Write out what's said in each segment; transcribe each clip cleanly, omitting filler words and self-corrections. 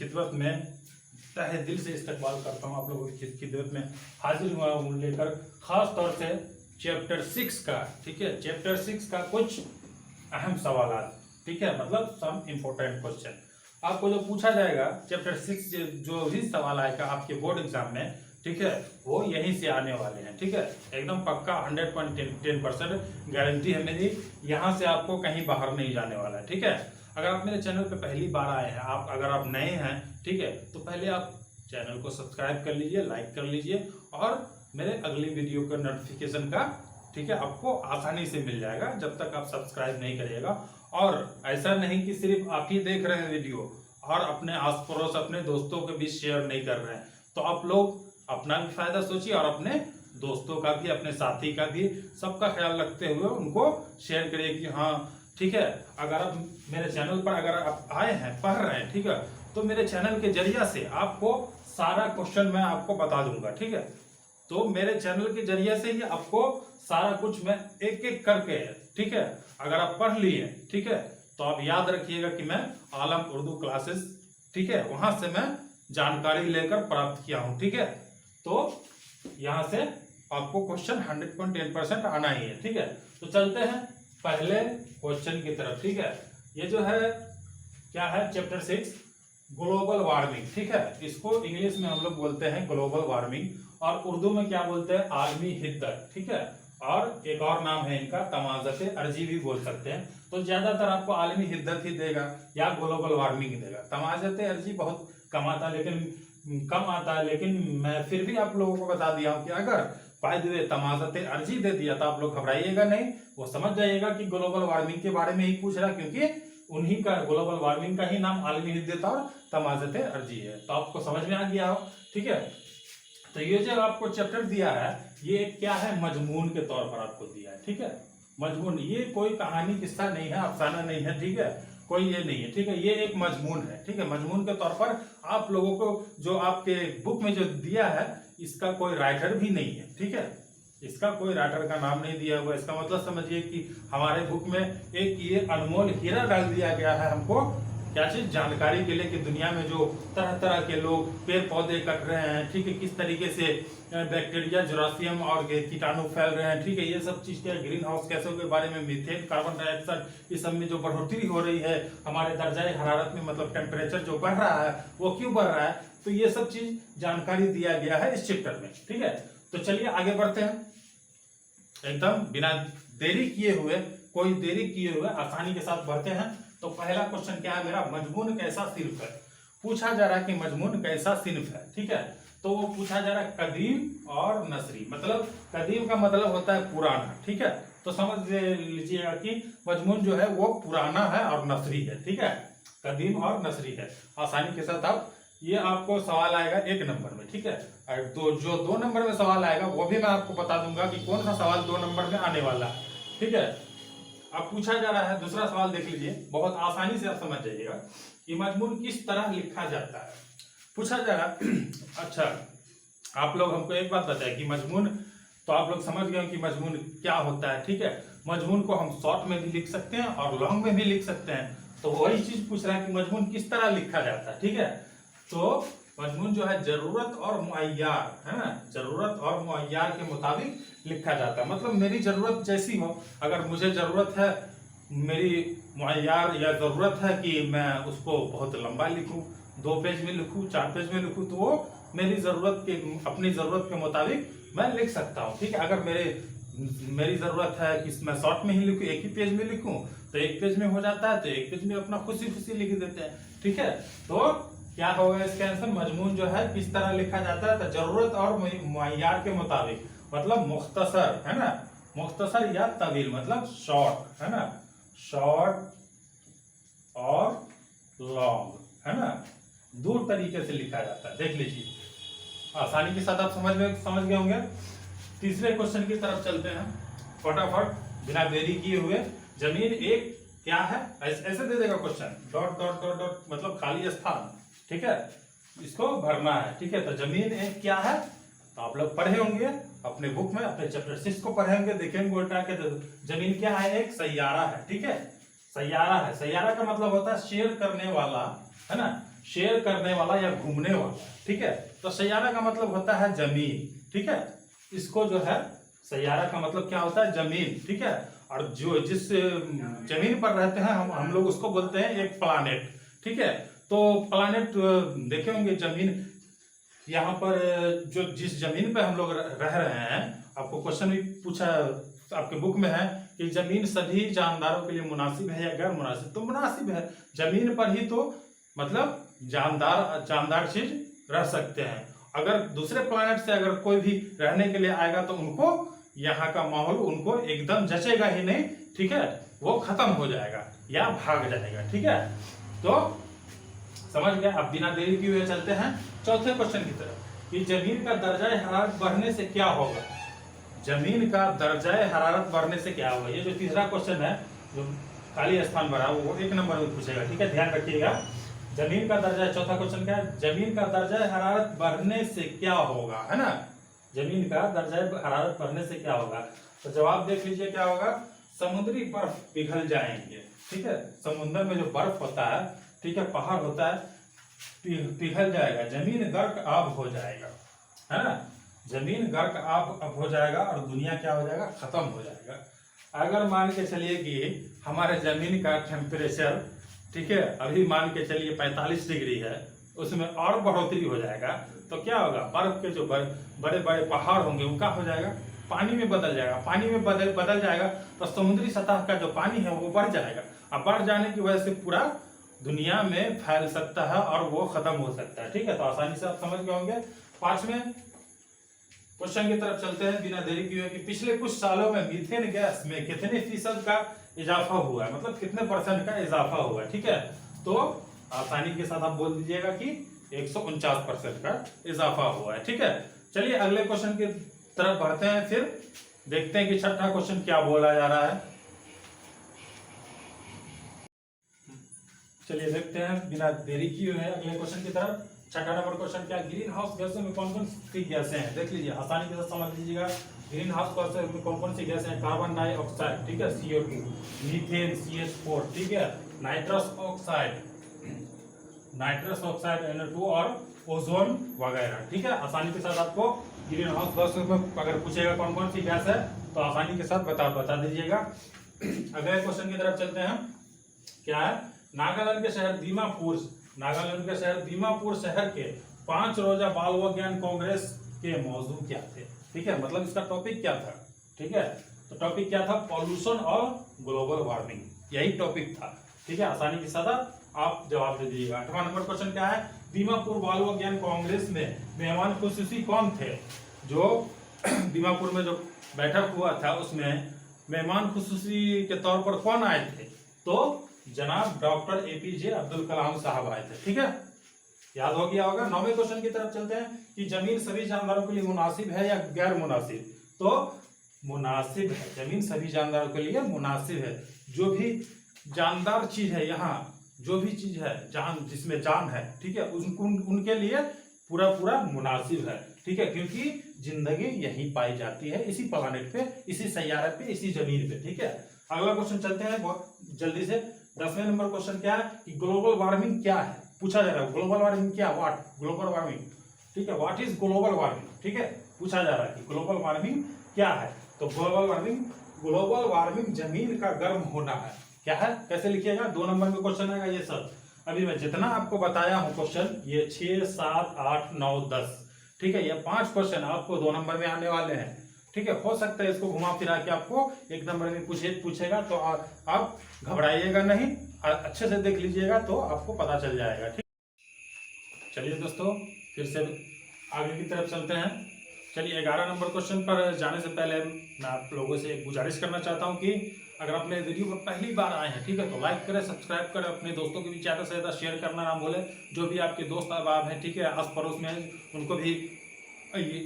खिदमत में तहे दिल से इस्तकबाल करता हूँ। आप लोगों की खिदमत में हाजिर हुआ हूँ लेकर खास तौर से चैप्टर 6 का, ठीक है, चैप्टर 6 का कुछ अहम सवाल, ठीक है, मतलब सम इम्पोर्टेंट क्वेश्चन आपको जो पूछा जाएगा। चैप्टर 6 जो भी सवाल आएगा आपके बोर्ड एग्जाम में, ठीक है, वो यहीं से आने वाले हैं, ठीक है, एकदम पक्का 100.10% गारंटी है मेरी, यहाँ से आपको कहीं बाहर नहीं जाने वाला है, ठीक है। अगर आप मेरे चैनल पे पहली बार आए हैं, अगर आप नए हैं, ठीक है, तो पहले आप चैनल को सब्सक्राइब कर लीजिए, लाइक कर लीजिए और मेरे अगली वीडियो का नोटिफिकेशन का, ठीक है, आपको आसानी से मिल जाएगा जब तक आप सब्सक्राइब नहीं करिएगा। और ऐसा नहीं कि सिर्फ आप ही देख रहे हैं वीडियो और अपने आस पड़ोस अपने दोस्तों के बीच शेयर नहीं कर रहे हैं, तो आप लोग अपना भी फायदा सोचिए और अपने दोस्तों का भी, अपने साथी का भी, सबका ख्याल रखते हुए उनको शेयर करिए कि हाँ, ठीक है, अगर आप मेरे चैनल पर अगर आप आए हैं, पढ़ रहे हैं, ठीक है, तो मेरे चैनल के जरिए से आपको सारा क्वेश्चन मैं आपको बता दूंगा, ठीक है। तो मेरे चैनल के जरिए से ही आपको सारा कुछ मैं एक एक करके, ठीक है, अगर आप पढ़ लिए, ठीक है, तो आप याद रखिएगा कि मैं आलम उर्दू क्लासेस, ठीक है, वहां से मैं जानकारी लेकर प्राप्त किया हूं, ठीक है। तो यहां से आपको क्वेश्चन 100.10% आना ही है, ठीक है। तो चलते हैं पहले क्वेश्चन की तरफ, ठीक है। ये जो है क्या है, चैप्टर 6 ग्लोबल वार्मिंग, ठीक है, इसको इंग्लिश में हम लोग बोलते हैं ग्लोबल वार्मिंग और उर्दू में क्या बोलते हैं, आलमी हिद्दत, ठीक है, और एक और नाम है इनका तमाज़त अर्जी भी बोल सकते हैं। तो ज्यादातर आपको आलमी हिद्दत ही देगा या ग्लोबल वार्मिंग देगा। तमाज़त अर्जी बहुत कम आता है, लेकिन मैं फिर भी आप लोगों को बता दिया हूं कि अगर बाय द वे तमाज़त अर्जी दे दिया तो आप लोग घबराइएगा नहीं, वो समझ जाइएगा कि ग्लोबल वार्मिंग के बारे में ही पूछ रहा, क्योंकि उन्हीं का ग्लोबल वार्मिंग का ही नाम आलमी हिद्दत और तमाज़त अर्जी है। तो आपको समझ में आ गया हो, ठीक है। तो ये जो आपको चैप्टर दिया है, ये क्या है, मजमून के तौर पर आपको दिया है, ठीक है। मजमून, ये कोई कहानी किस्सा नहीं है, अफसाना नहीं है, ठीक है, कोई ये नहीं है, ठीक है, ये एक मजमून है, ठीक है। मजमून के तौर पर आप लोगों को जो आपके बुक में जो दिया है, इसका कोई राइटर भी नहीं है, ठीक है, इसका कोई राइटर का नाम नहीं दिया हुआ। इसका मतलब समझिए कि हमारे बुक में एक ये अनमोल हीरा डाल दिया गया है हमको, क्या चीज, जानकारी के लिए कि दुनिया में जो तरह तरह के लोग पेड़ पौधे कट रहे हैं, ठीक है, किस तरीके से बैक्टीरिया, जुरासियम और कीटाणु फैल रहे हैं, ठीक है, ये सब चीज के ग्रीन हाउस गैसों के बारे में, मीथेन, कार्बन डाइऑक्साइड, इस सब में जो बढ़ोतरी हो रही है, हमारे दर्जाए हरारत में, मतलब टेम्परेचर जो बढ़ रहा है, वो क्यों बढ़ रहा है, तो ये सब चीज जानकारी दिया गया है इस चैप्टर में, ठीक है। तो चलिए आगे बढ़ते हैं, एकदम बिना देरी किए हुए आसानी के साथ बढ़ते हैं। तो पहला क्वेश्चन क्या है मेरा, मजमून कैसा सिर्फ है, पूछा जा रहा है कि मजमून कैसा सिर्फ है, ठीक है। तो वो पूछा जा रहा है कदीम और नसरी, मतलब कदीम का मतलब होता है पुराना, ठीक है, तो समझ लीजिएगा कि मजमून जो है वो पुराना है और नसरी है, ठीक है, कदीम और नसरी है। आसानी के साथ आप, ये आपको सवाल आएगा 1 नंबर में, ठीक है, और जो 2 नंबर में सवाल आएगा वो भी मैं आपको बता दूंगा कि कौन सा सवाल 2 नंबर में आने वाला है, ठीक है। अब पूछा जा रहा है दूसरा सवाल, देख लीजिए, बहुत आसानी से आप समझ जाइएगा कि मजमून किस तरह लिखा जाता है, पूछा जा रहा है। अच्छा, आप लोग हमको एक बात बताएं कि मजमून, तो आप लोग समझ गए कि मजमून क्या होता है, ठीक है। मजमून को हम शॉर्ट में भी लिख सकते हैं और लॉन्ग में भी लिख सकते हैं, तो वही चीज पूछ रहा है कि मजमून किस तरह लिखा जाता है, ठीक है। तो मजमून जो है जरूरत और मुअय्यार, है ना, जरूरत और मुअय्यार के मुताबिक लिखा जाता है, मतलब मेरी जरूरत जैसी हो, अगर मुझे जरूरत है, मेरी मुअय्यार या जरूरत है कि मैं उसको बहुत लंबा लिखूं, 2 पेज में लिखूं, 4 पेज में लिखूं, तो वो मेरी जरूरत के, अपनी जरूरत के मुताबिक मैं लिख सकता हूं, ठीक है। अगर मेरी जरूरत है कि मैं शॉर्ट में ही लिखूं, एक ही पेज में लिखूं, तो 1 पेज में हो जाता है, तो 1 पेज में अपना खुशी खुशी लिख देते हैं, ठीक है। तो क्या होगा इसका आंसर, मजमून जो है किस तरह लिखा जाता है, तो जरूरत और मुअय्यार के मुताबिक, मतलब मुख्तसर, है ना, मुख्तसर या तवील, मतलब शॉर्ट, है ना, शॉर्ट और लॉन्ग, है ना, 2 तरीके से लिखा जाता है, देख लीजिए, आसानी के साथ आप समझ गए होंगे। तीसरे क्वेश्चन की तरफ चलते हैं फटाफट बिना देरी किए हुए। जमीन एक क्या है, ऐसे दे देगा question, dot dot dot dot, मतलब खाली स्थान, ठीक है, इसको भरना है, ठीक है। तो जमीन एक क्या है, तो आप लोग पढ़े होंगे अपने बुक में, अपने चैप्टर 6 को पढ़े होंगे, देखेंगे उल्टा के, जमीन क्या है, एक सैयारा है, ठीक है, सैयारा है। सैयारा का मतलब होता है शेयर करने वाला, है ना, शेयर करने वाला या घूमने वाला, ठीक है। तो सैयारा का मतलब होता है जमीन, ठीक है। इसको जो है सैयारा का मतलब क्या होता है, जमीन, ठीक है। और जो जिस जमीन पर रहते हैं हम लोग उसको बोलते हैं एक प्लानेट, ठीक है। तो प्लानेट देखे होंगे, जमीन यहाँ पर जो जिस जमीन पे हम लोग रह रहे हैं, आपको क्वेश्चन भी पूछा आपके बुक में है कि जमीन सभी जानदारों के लिए मुनासिब है या गैर मुनासिब। तो मुनासिब है, जमीन पर ही तो मतलब जानदार चीज रह सकते हैं। अगर दूसरे प्लैनेट से अगर कोई भी रहने के लिए आएगा तो उनको यहाँ का माहौल उनको एकदम जचेगा ही नहीं, ठीक है। वो खत्म हो जाएगा या भाग जाएगा, ठीक है। तो समझ गए। अब बिना देरी किए हुए चलते हैं चौथे क्वेश्चन की तरफ कि जमीन का दर्जा हरारत बढ़ने से क्या होगा। जमीन का दर्जा हरारत बढ़ने से क्या होगा, ये जो तीसरा क्वेश्चन है जो खाली स्थान भरा वो 1 नंबर में पूछेगा, ठीक है। ध्यान रखिएगा, जमीन का दर्जा, चौथा क्वेश्चन क्या है, जमीन का दर्जा हरारत बढ़ने से क्या होगा, है ना। जमीन का दर्जा हरारत बढ़ने से क्या होगा। तो जवाब देख लीजिए क्या होगा, समुद्री बर्फ पिघल जाएंगे, ठीक है। समुद्र में जो बर्फ होता है, ठीक है, पहाड़ होता है, पिघल जाएगा, जमीन गर्क आब हो जाएगा, है ना। जमीन गर्क आब हो जाएगा और दुनिया क्या हो जाएगा, खत्म हो जाएगा। अगर मान के चलिए कि हमारे जमीन का टेम्परेचर, ठीक है, अभी मान के चलिए 45 डिग्री है, उसमें और बढ़ोतरी हो जाएगा तो क्या होगा, बर्फ के जो बड़े बड़े पहाड़ होंगे उनका हो जाएगा, पानी में बदल जाएगा। पानी में बदल जाएगा तो समुद्री सतह का जो पानी है वो बढ़ जाएगा। अब बढ़ जाने की वजह से पूरा दुनिया में फैल सकता है और वो खत्म हो सकता है, ठीक है। तो आसानी से आप समझ गए होंगे। 5वें क्वेश्चन की तरफ चलते हैं बिना देरी किए कि पिछले कुछ सालों में मीथेन गैस में कितने फीसद का इजाफा हुआ है, मतलब कितने % का इजाफा हुआ है, ठीक है। तो आसानी के साथ आप बोल दीजिएगा कि 149% का इजाफा हुआ है, ठीक है। चलिए अगले क्वेश्चन की तरफ बढ़ते हैं, फिर देखते हैं कि छठा क्वेश्चन क्या बोला जा रहा है। चलिए देखते हैं बिना देरी किए हुए अगले क्वेश्चन की तरफ। छठा नंबर क्वेश्चन क्या, ग्रीन हाउस गैसों में कौन कौन सी गैसें हैं, देख लीजिए, आसानी के साथ समझ लीजिएगा। ग्रीन हाउस गैसों में कौन कौन सी गैसें हैं, कार्बन डाइऑक्साइड, ठीक है, CO2, मीथेन CH4, ठीक है, नाइट्रस ऑक्साइड NO2 और ओजोन वगैरह, ठीक है। आसानी के साथ आपको ग्रीन हाउस गैसों में अगर पूछेगा कौन कौन सी गैस है तो आसानी के साथ बता दीजिएगा। अगले क्वेश्चन की तरफ चलते हैं, क्या है, नागालैंड के शहर दीमापुर शहर के 5 रोजा बाल विज्ञान कांग्रेस के मौजू क्या थे, ठीक है, मतलब इसका टॉपिक क्या था, ठीक है। तो टॉपिक क्या था, पॉल्यूशन और ग्लोबल वार्मिंग, यही टॉपिक था, ठीक है। आसानी के साथ आप जवाब दे दीजिएगा। 8वां नंबर क्वेश्चन क्या है, दीमापुर बाल विज्ञान कांग्रेस में मेहमान खुसूसी कौन थे। जो दीमापुर में जो बैठक हुआ था उसमें मेहमान खुसूसी के तौर पर कौन आए थे, तो जनाब डॉक्टर APJ अब्दुल कलाम साहब आए थे, ठीक है, याद हो गया होगा। 9वें क्वेश्चन की तरफ चलते हैं कि जमीन सभी जानदारों के लिए मुनासिब है या गैर मुनासिब। तो मुनासिब है, जमीन सभी जानदारों के लिए मुनासिब है। जो भी जानदार चीज है, यहाँ जो भी चीज है जान, जिसमें जान है, ठीक है, उनके लिए पूरा मुनासिब है, ठीक है, क्योंकि जिंदगी यही पाई जाती है, इसी प्लैनेट पे, इसी सैयारे पे, इसी जमीन पे, ठीक है। अगला क्वेश्चन चलते हैं बहुत जल्दी से। 10वें नंबर क्वेश्चन क्या है कि ग्लोबल वार्मिंग क्या है, पूछा जा रहा है। ग्लोबल वार्मिंग क्या, व्हाट ग्लोबल वार्मिंग, ठीक है, व्हाट इज ग्लोबल वार्मिंग, ठीक है, पूछा जा रहा है कि ग्लोबल वार्मिंग क्या है। तो ग्लोबल वार्मिंग जमीन का गर्म होना है, क्या है, कैसे लिखिएगा, 2 नंबर में क्वेश्चन आएगा। ये सब अभी मैं जितना आपको बताया हूं क्वेश्चन, ये 6, 7, 8, 9, 10, ठीक है, ये 5 क्वेश्चन आपको 2 नंबर में आने वाले हैं, ठीक है। हो सकता है इसको घुमा फिरा के आपको 1 नंबर में पूछेगा, तो आप घबराइएगा नहीं, अच्छे से देख लीजिएगा तो आपको पता चल जाएगा, ठीक। चलिए दोस्तों फिर से आगे की तरफ चलते हैं। चलिए 11 नंबर क्वेश्चन पर जाने से पहले मैं आप लोगों से एक गुजारिश करना चाहता हूं कि अगर आप मेरे वीडियो पर पहली बार आए हैं, ठीक है, तो लाइक करें, सब्सक्राइब करें, अपने दोस्तों के भी ज़्यादा से ज़्यादा शेयर करना ना भूलें। जो भी आपके दोस्त अहबाब हैं, ठीक है, आस पड़ोस में, उनको भी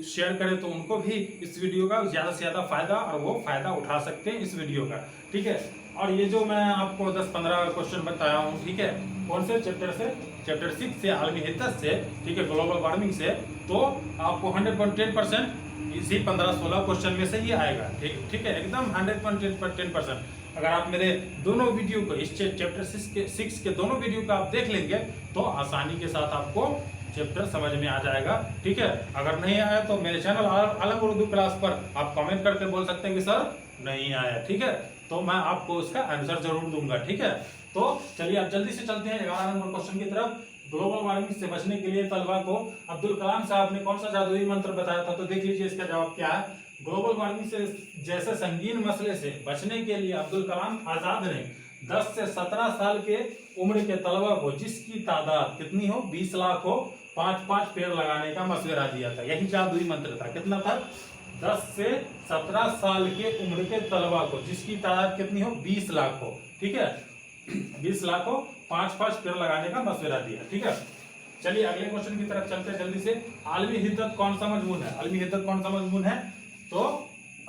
शेयर करें तो उनको भी इस वीडियो का ज़्यादा से ज़्यादा फायदा, और वो फायदा उठा सकते हैं इस वीडियो का, ठीक है। और ये जो मैं आपको 10-15 क्वेश्चन बताया हूँ, ठीक है, कौन से चैप्टर 6 से, आलमी हिद्दत से, ठीक है, ग्लोबल वार्मिंग से, तो आपको 110% इसी 15-16 क्वेश्चन में से ही आएगा, ठीक है, एकदम 110%। अगर आप मेरे दोनों वीडियो को इस चैप्टर 6 के दोनों वीडियो को आप देख लेंगे तो आसानी के साथ आपको चैप्टर समझ में आ जाएगा। ठीक है, अगर नहीं आया तो मेरे चैनल अलग उर्दू क्लास पर आप कमेंट करके बोल सकते हैं कि सर नहीं आया। ठीक है, तो मैं आपको उसका आंसर जरूर दूंगा। ठीक है, तो चलिए आप जल्दी से चलते हैं 11 नंबर क्वेश्चन की तरफ। ग्लोबल वार्मिंग से बचने के लिए तलबा को अब्दुल कलाम साहब ने कौन सा जादुई मंत्र बताया था, तो देख लीजिए इसका जवाब क्या है। ग्लोबल वार्मिंग से जैसे संगीन मसले से बचने के लिए अब्दुल कलाम आजाद ने 10 से 17 साल के उम्र के तलबा को, जिसकी तादाद कितनी हो 20 लाख हो, 5-5 पेड़ लगाने का मशवरा दिया था। यही जादुई मंत्र था। कितना था? 10 से 17 साल के उम्र के तलबा को, जिसकी तादाद कितनी हो 20 लाख हो। ठीक है, 20 लाख को 5-5 पेड़ लगाने का मशवरा दिया। ठीक है, चलिए अगले क्वेश्चन की तरफ चलते हैं जल्दी से। आलमी हिद्दत कौन सा मजमून है? आलमी हिद्दत कौन सा मजमून है? तो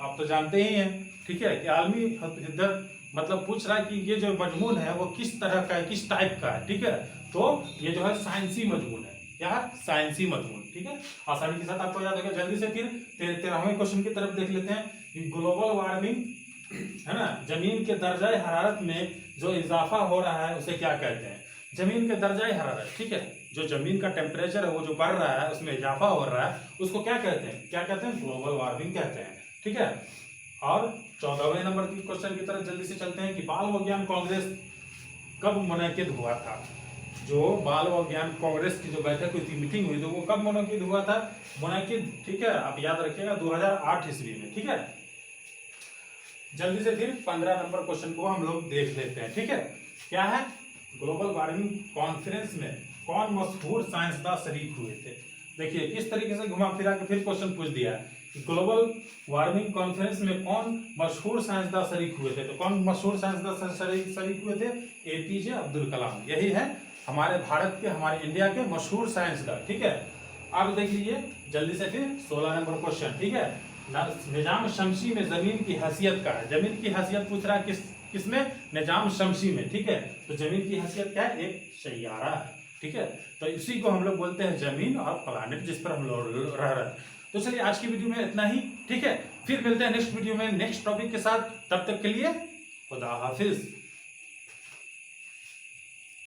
आप तो जानते ही हैं। ठीक है, कि आलमी हिद्दत मतलब पूछ रहा है कि ये जो मजमून है वो किस तरह का है, किस टाइप का है। ठीक है, तो ये जो है साइंसी मजमून है। क्या है? साइंसी मजमून। ठीक है, आसानी के साथ आपको याद होगा। जल्दी से फिर 13वें क्वेश्चन की तरफ देख लेते हैं कि ग्लोबल वार्मिंग है ना, जमीन के दर्जा हरारत में जो इजाफा हो रहा है उसे क्या कहते हैं? जमीन के दर्जा हरारत, ठीक है, जो जमीन का टेम्परेचर है वो जो बढ़ रहा है, उसमें इजाफा हो रहा है, उसको क्या कहते हैं? क्या कहते हैं? ग्लोबल वार्मिंग कहते हैं। ठीक है, और 14वें नंबर की क्वेश्चन की तरफ जल्दी से चलते हैं कि बाल विज्ञान कांग्रेस कब मुनक्किद हुआ था? जो बाल विज्ञान कांग्रेस की जो बैठक हुई थी, मीटिंग हुई थी, वो कब मुनक्किद हुआ था? मुनक्किद, ठीक है, आप याद रखिएगा 2008 ईस्वी में। ठीक है, जल्दी से फिर 15 नंबर क्वेश्चन को हम लोग देख लेते हैं। ठीक है, क्या है? ग्लोबल वार्मिंग कॉन्फ्रेंस में कौन मशहूर साइंसदान शरीक हुए थे? देखिए किस तरीके से घुमा फिरा के फिर क्वेश्चन पूछ दिया है कि ग्लोबल वार्मिंग कॉन्फ्रेंस में कौन मशहूर साइंसदान शरीक हुए थे। तो कौन मशहूर साइंसदान शरीक हुए थे? एपीजे अब्दुल कलाम। यही है हमारे भारत के, हमारे इंडिया के मशहूर साइंसदान। ठीक है, अब देख लीजिए जल्दी से फिर 16 नंबर क्वेश्चन। ठीक है, निजाम शमसी में जमीन की हैसियत का है। जमीन की हैसियत पूछ रहा है किसमें? निजाम शमसी में। ठीक है, तो जमीन की हैसियत क्या है? एक सैयारा है। ठीक है, तो इसी को हम लोग बोलते हैं जमीन और प्लैनेट, जिस पर हम लोग रह रहे हैं। तो चलिए आज की वीडियो में इतना ही। ठीक है, फिर मिलते हैं नेक्स्ट वीडियो में नेक्स्ट टॉपिक के साथ। तब तक के लिए खुदा हाफिज।